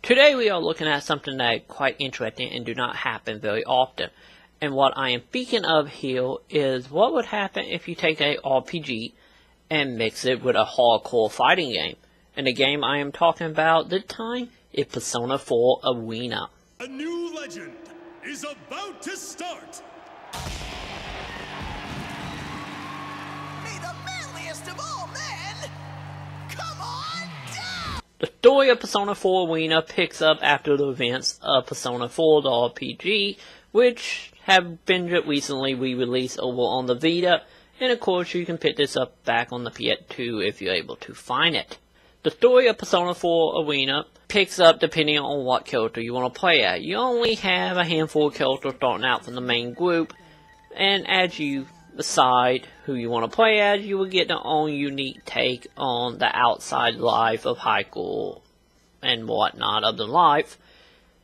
Today we are looking at something that is quite interesting and do not happen very often. And what I am speaking of here is what would happen if you take a RPG and mix it with a hardcore fighting game. And the game I am talking about this time is Persona 4 Arena. A new legend is about to start! May the manliest of all men come on down! The story of Persona 4 Arena picks up after the events of Persona 4 the RPG, which have been recently re-released over on the Vita, and of course you can pick this up back on the PS2 if you're able to find it. The story of Persona 4 Arena picks up depending on what character you want to play at. You only have a handful of characters starting out from the main group, and as you decide who you want to play as, you will get your own unique take on the outside life of high school and whatnot of the life.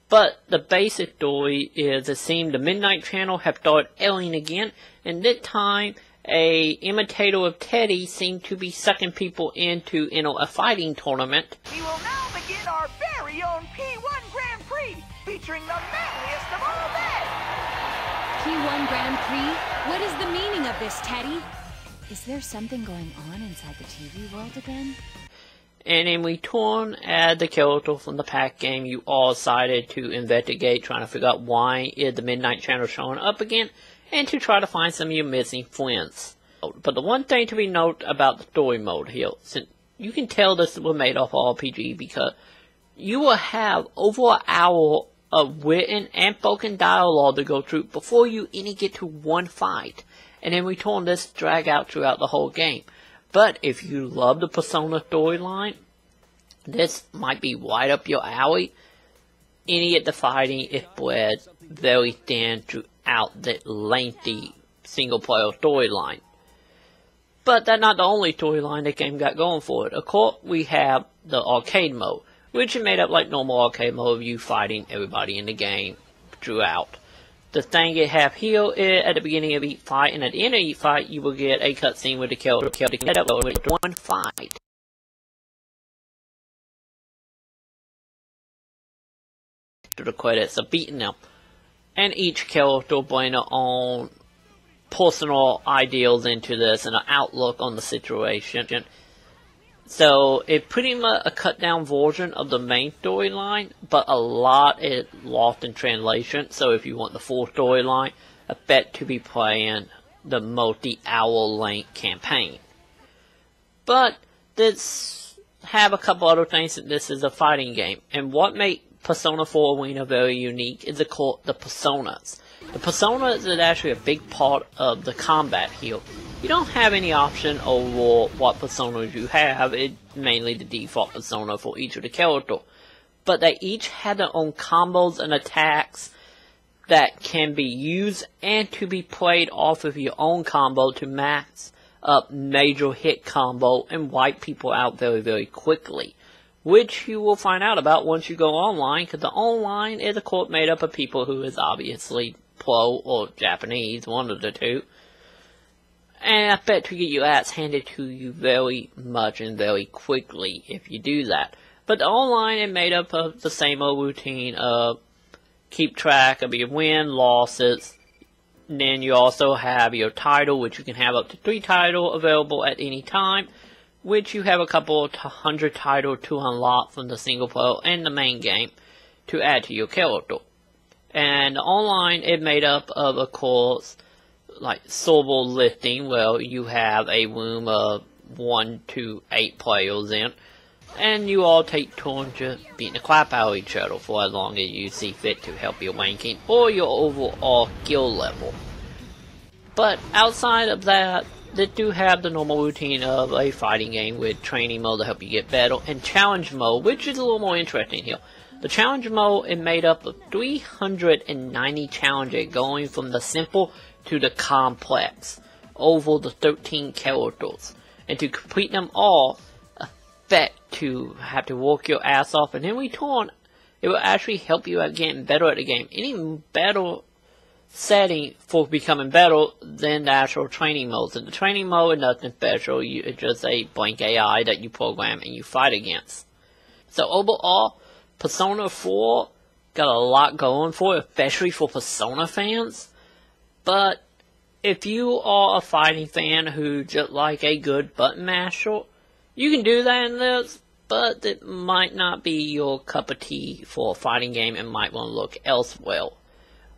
But the basic story is it seems the Midnight Channel have started airing again, and this time a imitator of Teddy seemed to be sucking people into a fighting tournament. We will now begin our very own P1 Grand Prix, featuring the manliest of all men! P1 Grand Prix? What is the meaning of this, Teddy? Is there something going on inside the TV world again? And in return, as the character from the pack game, you all decided to investigate, trying to figure out why is the Midnight Channel showing up again, and to try to find some of your missing friends. But the one thing to be noted about the story mode here, since you can tell this was made off of RPG because you will have over an hour of written and spoken dialogue to go through before you even get to one fight. And in return, this drag out throughout the whole game. But if you love the Persona storyline, this might be right up your alley. Any of the fighting is spread very thin throughout the lengthy single-player storyline. But that's not the only storyline the game got going for it. Of course, we have the arcade mode, which is made up like normal arcade mode of you fighting everybody in the game throughout. The thing you have here is at the beginning of each fight, and at the end of each fight, you will get a cutscene with the character with one fight. To the credits of beating them. And each character bring their own personal ideals into this and an outlook on the situation. So it's pretty much a cut down version of the main storyline, but a lot is lost in translation. So if you want the full storyline, I bet to be playing the multi-hour length campaign. But this have a couple other things that this is a fighting game. And what makes Persona 4 Arena very unique is the personas. The personas is actually a big part of the combat here. You don't have any option over what personas you have. It's mainly the default persona for each of the characters. But they each have their own combos and attacks that can be used and to be played off of your own combo to max up major hit combo and wipe people out very, very quickly. Which you will find out about once you go online, because the online is a court made up of people who is obviously pro or Japanese, one of the two. And I bet to get your ass handed to you very much and very quickly if you do that. But the online is made up of the same old routine of keep track of your win, losses. And then you also have your title, which you can have up to 3 titles available at any time. Which you have a couple of 100 titles to unlock from the single player and the main game to add to your character. And the online is made up of course, like server listing, where you have a room of 1 to 8 players in, and you all take turns just beating the crap out of each other for as long as you see fit to help your ranking or your overall skill level. But outside of that, they do have the normal routine of a fighting game with training mode to help you get better, and challenge mode, which is a little more interesting here. The challenge mode is made up of 390 challenges going from the simple to the complex over the 13 characters. And to complete them all, I bet to have to work your ass off, and in return, it will actually help you at getting better at the game. Any better setting for becoming better than the actual training modes. And the training mode is nothing special, it's just a blank AI that you program and you fight against. So overall, Persona 4 got a lot going for it, especially for Persona fans. But if you are a fighting fan who just like a good button masher, you can do that in this, but it might not be your cup of tea for a fighting game and might want to look elsewhere.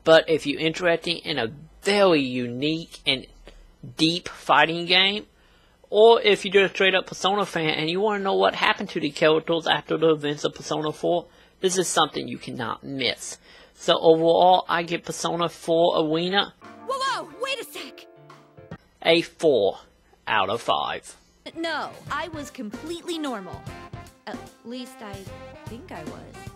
But if you're interested in a very unique and deep fighting game, or if you're just a straight up Persona fan and you want to know what happened to the characters after the events of Persona 4, this is something you cannot miss. So overall, I give Persona 4 Arena Whoa, wait a sec! a 4 out of 5. No, I was completely normal. At least I think I was.